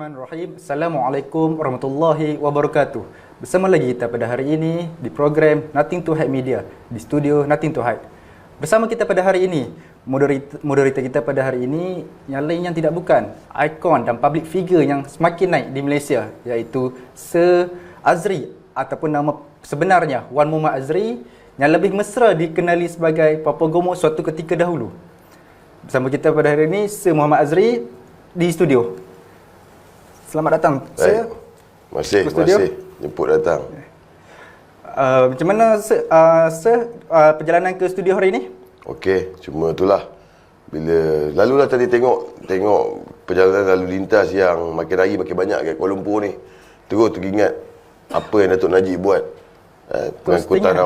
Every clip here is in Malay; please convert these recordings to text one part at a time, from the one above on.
Bismillahirrahmanirrahim. Assalamualaikum warahmatullahi wabarakatuh. Bersama lagi kita pada hari ini di program Nothing to Hide Media di studio Nothing to Hide. Bersama kita pada hari ini, moderator kita pada hari ini yang lain yang tidak bukan ikon dan public figure yang semakin naik di Malaysia, iaitu Sir Azri ataupun nama sebenarnya Wan Muhammad Azri yang lebih mesra dikenali sebagai Papa Gomo suatu ketika dahulu. Bersama kita pada hari ini Sir Muhammad Azri di studio. Selamat datang, Sir. Masih jemput datang. Macam mana Sir, perjalanan ke studio hari ini? Okey, cuma itulah. Bila lalulah tadi tengok perjalanan lalu lintas yang makin hari makin banyak kat Kuala Lumpur ni. Terus teringat apa yang Datuk Najib buat. Pengangkutan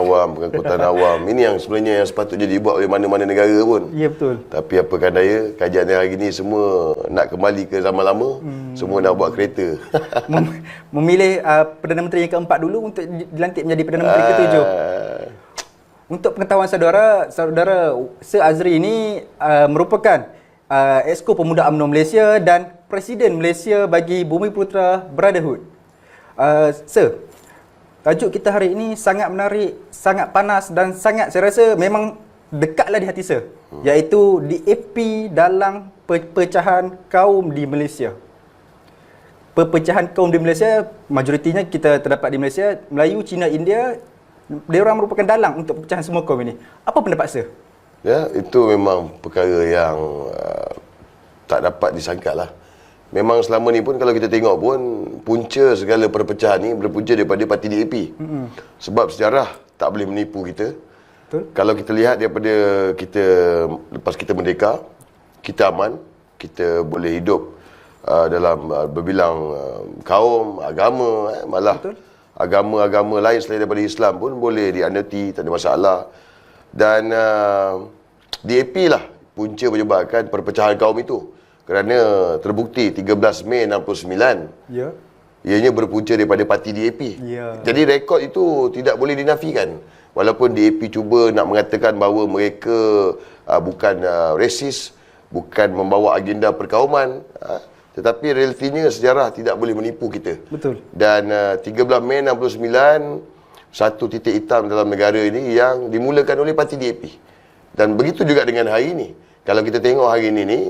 awam. Ini yang sebenarnya yang sepatutnya dibuat oleh mana-mana negara pun. Ya, betul. Tapi apakah daya, kajian hari ini semua nak kembali ke zaman lama. Semua nak buat kereta. Memilih Perdana Menteri yang keempat dulu untuk dilantik menjadi Perdana Menteri ketujuh. Untuk pengetahuan saudara Sir Azri ini merupakan Exco Pemuda UMNO Malaysia dan Presiden Malaysia bagi Bumiputera Brotherhood. Sir, tajuk kita hari ini sangat menarik, sangat panas dan sangat, saya rasa memang dekatlah di hati Sir, iaitu DAP dalam perpecahan kaum di Malaysia. Perpecahan kaum di Malaysia, majoritinya kita terdapat di Malaysia, Melayu, Cina, India, mereka merupakan dalang untuk perpecahan semua kaum ini. Apa pendapat Sir? Ya, itu memang perkara yang tak dapat disangkalah. Memang selama ni pun kalau kita tengok pun punca segala perpecahan ni berpunca daripada parti DAP. Sebab sejarah tak boleh menipu kita. Betul. Kalau kita lihat daripada kita lepas kita merdeka, kita aman, kita boleh hidup dalam berbilang kaum, agama, malah Betul. agama-agama lain selain daripada Islam pun boleh dianuti, tak ada masalah. Dan DAP lah punca menyebabkan perpecahan kaum itu. Kerana terbukti 13 Mei 69, Ya. ianya berpunca daripada parti DAP. Ya. Jadi rekod itu tidak boleh dinafikan. Walaupun DAP cuba nak mengatakan bahawa mereka bukan rasis, bukan membawa agenda perkauman, tetapi realitinya sejarah tidak boleh menipu kita. Betul. Dan 13 Mei 69, satu titik hitam dalam negara ini yang dimulakan oleh parti DAP. Dan begitu juga dengan hari ini. Kalau kita tengok hari ini ni,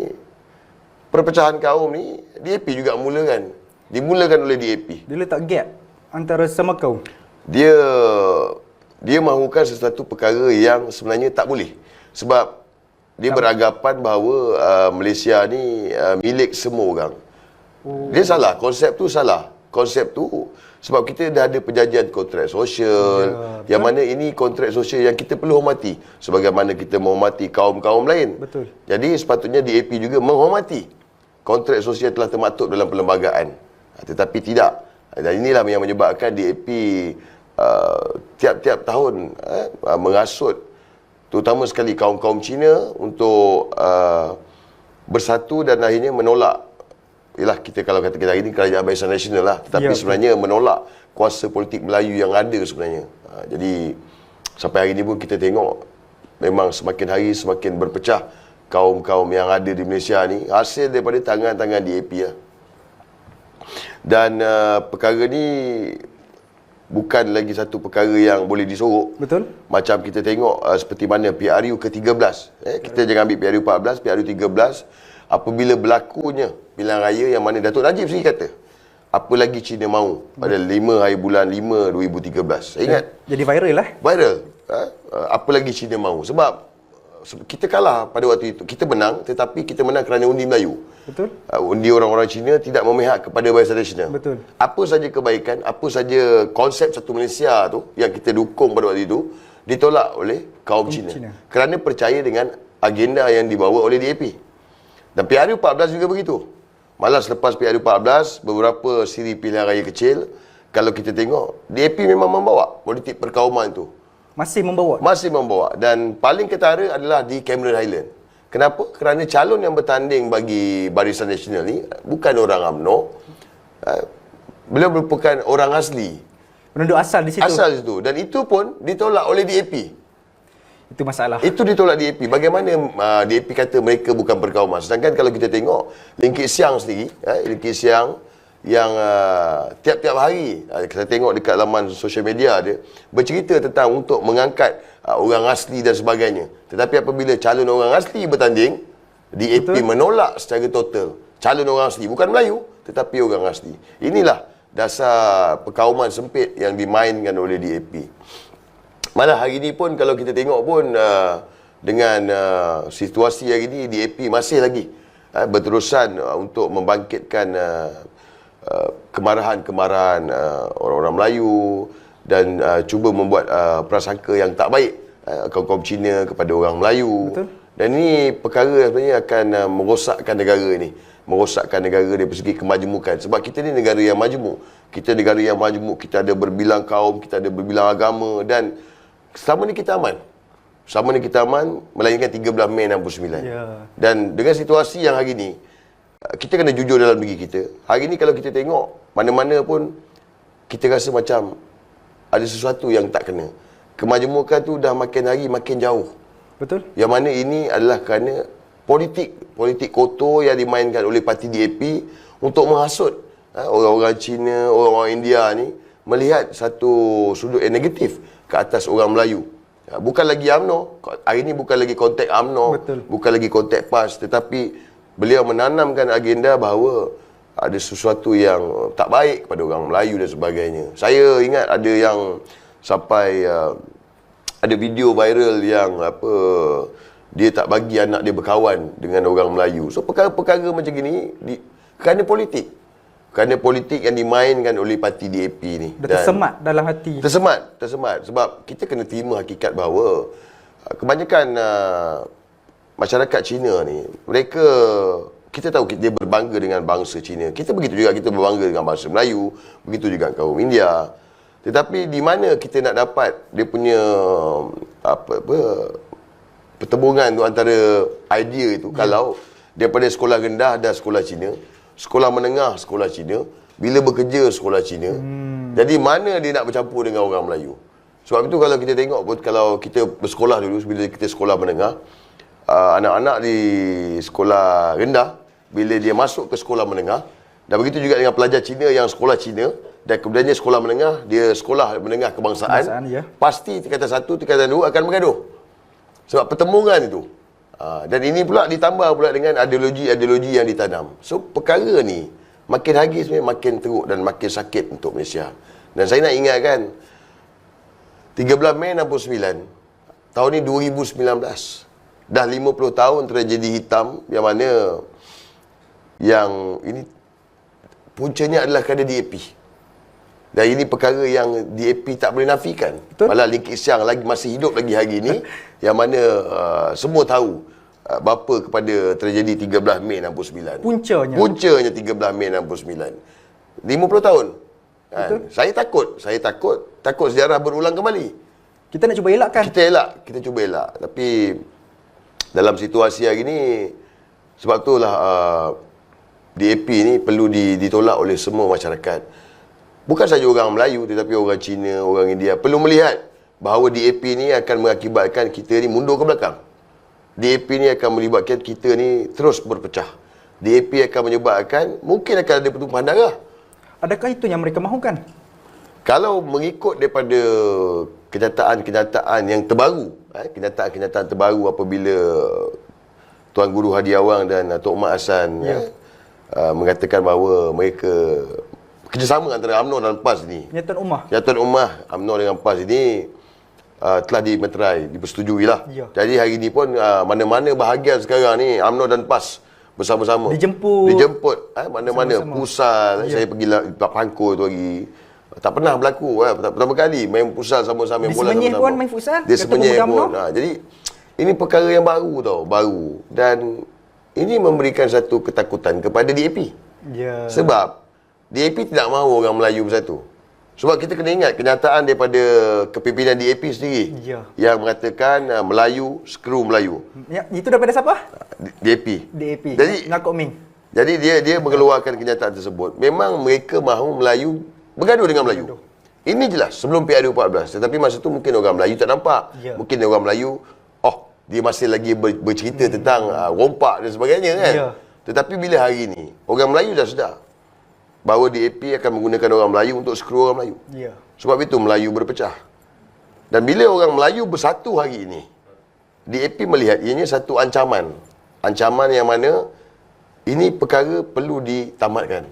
perpecahan kaum ni DAP juga dimulakan oleh DAP. Dia letak gap antara sama kaum. Dia mahukan sesuatu perkara yang sebenarnya tak boleh. Sebab dia beranggapan bahawa Malaysia ni milik semua orang. Dia salah, konsep tu salah. Konsep tu sebab kita dah ada perjanjian kontrak sosial, yang mana ini kontrak sosial yang kita perlu hormati sebagaimana kita menghormati kaum-kaum lain. Betul. Jadi sepatutnya DAP juga menghormati kontrak sosial telah termaktub dalam perlembagaan. Tetapi tidak. Dan inilah yang menyebabkan DAP tiap-tiap tahun mengasut terutama sekali kaum-kaum Cina untuk bersatu dan akhirnya menolak. Yalah, kalau kata kita hari ini Kerajaan Barisan Nasional lah. Tetapi sebenarnya menolak kuasa politik Melayu yang ada sebenarnya. Jadi sampai hari ini pun kita tengok memang semakin hari semakin berpecah kaum-kaum yang ada di Malaysia ni hasil daripada tangan-tangan DAP lah. Dan perkara ni bukan lagi satu perkara yang boleh disorok. Betul. Macam kita tengok seperti mana PRU ke-13. Kita jangan ambil PRU 14, PRU 13. Apabila berlakunya pilihan raya yang mana Datuk Najib sendiri kata, apa lagi Cina mahu pada 5 hari bulan 5 2013. Saya ingat. Jadi viral lah. Viral. Apa lagi Cina mahu. Sebab kita kalah pada waktu itu. Kita menang, tetapi kita menang kerana undi Melayu. Betul. Undi orang-orang Cina tidak memihak kepada Barisan Nasional. Betul. Apa saja kebaikan, apa saja konsep satu Malaysia tu yang kita dukung pada waktu itu ditolak oleh kaum Cina. Kerana percaya dengan agenda yang dibawa oleh DAP. Dan PRU 14 juga begitu. Malah selepas PRU 14, beberapa siri pilihan raya kecil, kalau kita tengok, DAP memang membawa politik perkauman tu. Masih membawa. Dan paling ketara adalah di Cameron Highland. Kenapa? Kerana calon yang bertanding bagi Barisan Nasional ni bukan orang UMNO. Beliau merupakan orang asli. Penduduk asal di situ. Asal situ. Dan itu pun ditolak oleh DAP. Itu masalah. Itu ditolak DAP. Bagaimana DAP kata mereka bukan perkauman. Sedangkan kalau kita tengok Lim Kit Siang sendiri, Lim Kit Siang yang tiap-tiap hari saya tengok dekat laman sosial media dia bercerita tentang untuk mengangkat orang asli dan sebagainya. Tetapi apabila calon orang asli bertanding, DAP menolak secara total calon orang asli, bukan Melayu tetapi orang asli. Inilah dasar perkauman sempit yang dimainkan oleh DAP. Malah hari ini pun kalau kita tengok pun dengan situasi hari ini, DAP masih lagi berterusan untuk membangkitkan kemarahan-kemarahan orang-orang Melayu dan cuba membuat prasangka yang tak baik kaum-kaum Cina kepada orang Melayu. Betul. Dan ini perkara sebenarnya akan merosakkan negara ini, merosakkan negara dari segi kemajemukan. Sebab kita ni negara yang majmuk. Kita negara yang majmuk, kita ada berbilang kaum, kita ada berbilang agama, dan selama ni kita aman. Selama ni kita aman, melainkan 13 Mei 69. Ya. Dan dengan situasi yang hari ni, kita kena jujur dalam diri kita. Hari ni kalau kita tengok, mana-mana pun kita rasa macam ada sesuatu yang tak kena. Kemajemukan tu dah makin hari makin jauh. Betul. Yang mana ini adalah kerana politik kotor yang dimainkan oleh parti DAP untuk menghasut orang-orang Cina, orang-orang India ni melihat satu sudut yang negatif ke atas orang Melayu. Bukan lagi UMNO, hari ini bukan lagi konteks UMNO, Betul. bukan lagi konteks PAS, tetapi beliau menanamkan agenda bahawa ada sesuatu yang tak baik kepada orang Melayu dan sebagainya. Saya ingat ada yang sampai ada video viral yang dia tak bagi anak dia berkawan dengan orang Melayu. So perkara-perkara macam gini kerana politik. Kerana politik yang dimainkan oleh parti DAP ni. Dah tersemat dalam hati. Tersemat. Sebab kita kena terima hakikat bahawa kebanyakan masyarakat Cina ni, mereka, kita tahu dia berbangga dengan bangsa Cina. Kita begitu juga, kita berbangga dengan bangsa Melayu. Begitu juga kaum India. Tetapi di mana kita nak dapat dia punya pertembungan tu antara idea itu, kalau daripada sekolah rendah ada sekolah Cina, sekolah menengah sekolah Cina, bila bekerja sekolah Cina. Jadi mana dia nak bercampur dengan orang Melayu? Sebab itu kalau kita tengok pun, kalau kita bersekolah dulu, bila kita sekolah menengah, anak-anak di sekolah rendah, bila dia masuk ke sekolah menengah, dan begitu juga dengan pelajar Cina yang sekolah Cina, dan kemudiannya sekolah menengah, dia sekolah menengah kebangsaan, ya. pasti tingkatan 1, tingkatan 2 akan bergaduh. Sebab pertembungan itu. Dan ini pula ditambah pula dengan ideologi yang ditanam. So perkara ni makin hari sebenarnya makin teruk dan makin sakit untuk Malaysia. Dan saya nak ingatkan 13 Mei 69, tahun ni 2019. Dah 50 tahun tragedi hitam yang mana yang ini puncanya adalah kerana DAP. Dan ini perkara yang DAP tak boleh nafikan. Betul. Malah Lee Kit Siang lagi masih hidup lagi hari ini yang mana semua tahu bapa kepada tragedi 13 Mei 69. Puncanya 13 Mei 69. 50 tahun. Kan? Saya takut sejarah berulang kembali. Kita nak cuba elakkan. Kita cuba elak. Tapi dalam situasi hari ini, sebab itulah DAP ni perlu ditolak oleh semua masyarakat. Bukan saja orang Melayu tetapi orang Cina, orang India perlu melihat bahawa DAP ni akan mengakibatkan kita ni mundur ke belakang. DAP ni akan melibatkan kita ni terus berpecah. DAP akan menyebabkan mungkin akan ada pertumpahan darah. Adakah itu yang mereka mahukan? Kalau mengikut daripada kenyataan-kenyataan yang terbaru, kenyataan-kenyataan terbaru apabila Tuan Guru Hadi Awang dan Tok Mat Hassan mengatakan bahawa mereka kerjasama antara UMNO dan PAS ni. Nyatuan Ummah UMNO dengan PAS ini telah dipersetujui lah. Ya. Jadi hari ini pun mana-mana bahagian sekarang ni UMNO dan PAS bersama-sama. Dijemput mana-mana pusat. Saya pergi Pangkor tu hari. Tak pernah berlaku. Pertama kali main pusat sama-sama, main bola sama-sama. Di Semenyih pun main futsal. Di Semenyih pun. Jadi ini perkara yang baru tau, baru. Dan ini memberikan satu ketakutan kepada DAP. Ya. Sebab DAP tidak mahu orang Melayu bersatu. Sebab kita kena ingat kenyataan daripada kepimpinan DAP sendiri yang mengatakan Melayu, skru Melayu. Ya, itu daripada siapa? DAP. Jadi Ngakok Ming. Jadi dia mengeluarkan kenyataan tersebut. Memang mereka mahu Melayu bergaduh dengan Melayu. Ini jelas sebelum PRU14. Tetapi masa tu mungkin orang Melayu tak nampak. Mungkin orang Melayu, dia masih lagi bercerita tentang rompak dan sebagainya kan. Tetapi bila hari ini orang Melayu dah sedar bahawa DAP akan menggunakan orang Melayu untuk skru orang Melayu. Ya. Sebab itu Melayu berpecah. Dan bila orang Melayu bersatu hari ini, DAP melihat ianya satu ancaman. Ancaman yang mana ini perkara perlu ditamatkan.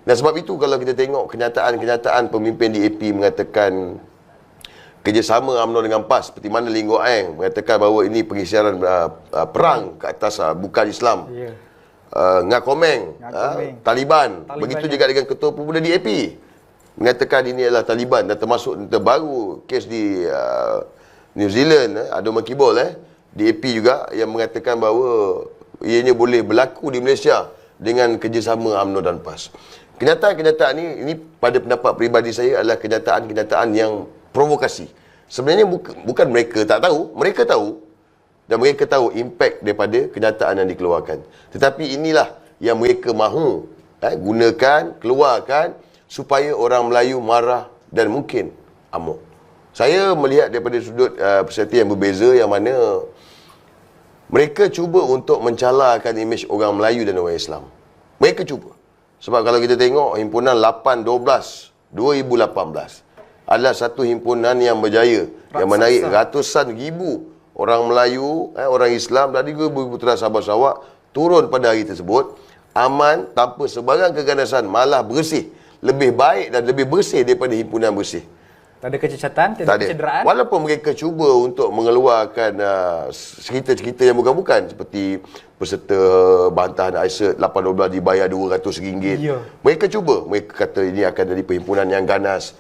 Dan sebab itu kalau kita tengok kenyataan-kenyataan pemimpin DAP mengatakan kerjasama UMNO dengan PAS, seperti mana Lee Ngoc Eng mengatakan bahawa ini pengisytiharan perang ke atas bukan Islam. Ya. Ngak Komeng, Taliban. Begitu juga dengan Ketua Pemuda DAP mengatakan ini adalah Taliban, dan termasuk terbaru kes di New Zealand, Ado Makibol DAP juga yang mengatakan bahawa ianya boleh berlaku di Malaysia dengan kerjasama UMNO dan PAS. Kenyataan-kenyataan ini pada pendapat peribadi saya adalah kenyataan-kenyataan yang provokasi. Sebenarnya bukan mereka tak tahu, mereka tahu. Dan mereka tahu impak daripada kenyataan yang dikeluarkan. Tetapi inilah yang mereka mahu gunakan, keluarkan supaya orang Melayu marah dan mungkin amuk. Saya melihat daripada sudut persepsi yang berbeza, yang mana mereka cuba untuk mencalarkan imej orang Melayu dan orang Islam. Mereka cuba. Sebab kalau kita tengok himpunan 812 2018 adalah satu himpunan yang berjaya, yang menarik ratusan ribu orang Melayu, orang Islam dari Bumi-Putera Sabah Sarawak turun pada hari tersebut aman, tanpa sebarang keganasan, malah bersih, lebih baik dan lebih bersih daripada himpunan bersih. Tak ada kecacatan, tak ada kecederaan. Walaupun mereka cuba untuk mengeluarkan cerita-cerita yang bukan-bukan, seperti peserta bantahan ISET 812 dibayar RM200. Ya. Mereka cuba, mereka kata ini akan jadi perhimpunan yang ganas.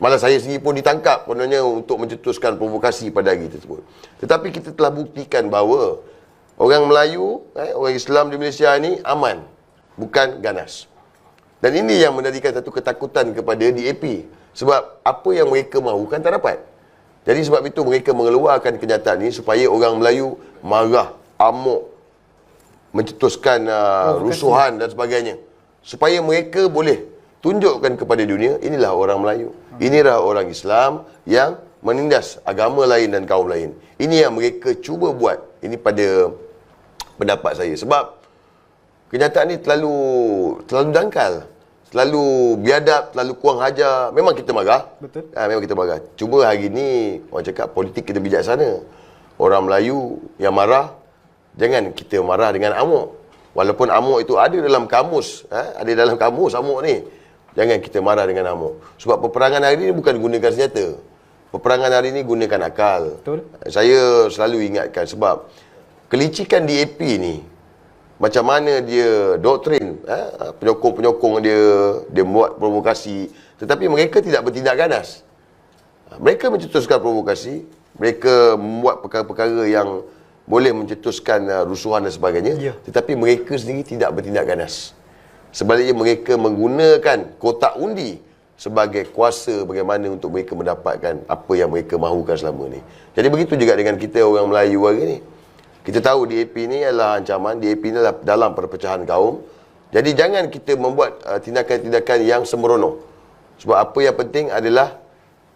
Malah saya sendiri pun ditangkap kononnya untuk mencetuskan provokasi pada hari tersebut. Tetapi kita telah buktikan bahawa orang Melayu, orang Islam di Malaysia ini aman, bukan ganas. Dan ini yang menjadikan satu ketakutan kepada DAP. Sebab apa yang mereka mahukan tak dapat. Jadi sebab itu mereka mengeluarkan kenyataan ini supaya orang Melayu marah, amuk, mencetuskan rusuhan dan sebagainya. Supaya mereka boleh tunjukkan kepada dunia, inilah orang Melayu. Inilah orang Islam yang menindas agama lain dan kaum lain. Ini yang mereka cuba buat. Ini pada pendapat saya. Sebab kenyataan ini terlalu dangkal. Terlalu biadab, terlalu kurang hajar. Memang kita marah. Betul. Memang kita marah. Cuma hari ni, orang cakap politik kita bijaksana. Orang Melayu yang marah, jangan kita marah dengan amuk. Walaupun amuk itu ada dalam kamus. Ada dalam kamus amuk ni. Jangan kita marah dengan amuk. Sebab peperangan hari ini bukan gunakan senjata. Peperangan hari ini gunakan akal. Betul. Saya selalu ingatkan sebab kelicikan DAP ni, macam mana dia doktrin, penyokong-penyokong dia buat provokasi, tetapi mereka tidak bertindak ganas. Mereka mencetuskan provokasi, mereka membuat perkara-perkara yang boleh mencetuskan rusuhan dan sebagainya, tetapi mereka sendiri tidak bertindak ganas. Sebaliknya mereka menggunakan kotak undi sebagai kuasa bagaimana untuk mereka mendapatkan apa yang mereka mahukan selama ni. Jadi begitu juga dengan kita orang Melayu hari ni. Kita tahu DAP ni adalah ancaman, DAP ni adalah dalam perpecahan kaum. Jadi jangan kita membuat tindakan-tindakan yang sembrono. Sebab apa yang penting adalah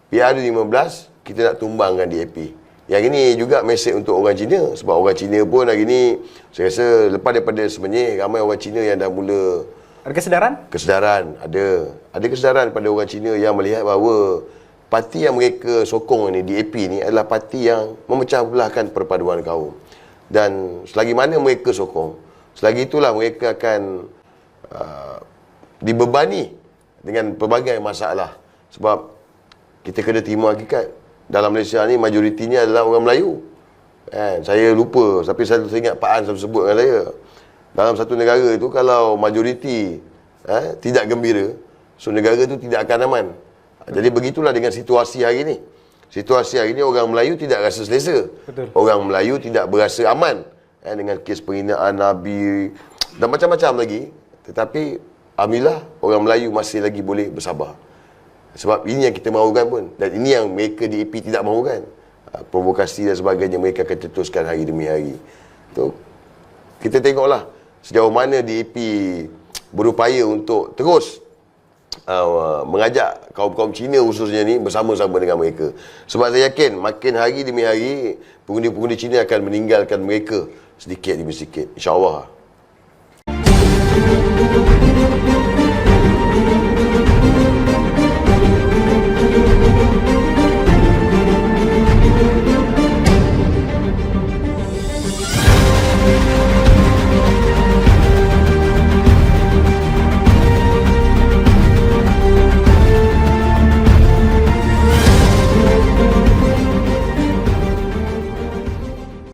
PRU15 kita nak tumbangkan DAP. Yang ini juga mesej untuk orang Cina. Sebab orang Cina pun hari ni, saya rasa lepas daripada semenyih, ramai orang Cina yang dah mula... Ada kesedaran? Kesedaran, ada. Ada kesedaran pada orang Cina yang melihat bahawa parti yang mereka sokong ni, DAP ni, adalah parti yang memecah belahkan perpaduan kaum. Dan selagi mana mereka sokong, selagi itulah mereka akan dibebani dengan pelbagai masalah. Sebab kita kena terima hakikat, dalam Malaysia ni majoritinya adalah orang Melayu. Saya lupa, tapi saya ingat Pak An selalu sebut dengan saya. Dalam satu negara itu, kalau majoriti tidak gembira, so negara itu tidak akan aman. Jadi begitulah dengan situasi hari ini. Situasi hari ini orang Melayu tidak rasa selesa. Betul. Orang Melayu tidak berasa aman dengan kes penghinaan Nabi dan macam-macam lagi. Tetapi alhamdulillah orang Melayu masih lagi boleh bersabar. Sebab ini yang kita mahukan pun. Dan ini yang mereka di AP tidak mahukan. Provokasi dan sebagainya mereka akan cetuskan hari demi hari. So, kita tengoklah sejauh mana DAP berupaya untuk terus mengajak kaum-kaum Cina khususnya ni bersama-sama dengan mereka. Sebab saya yakin makin hari demi hari pengundi-pengundi Cina akan meninggalkan mereka sedikit demi sedikit, insya-Allah.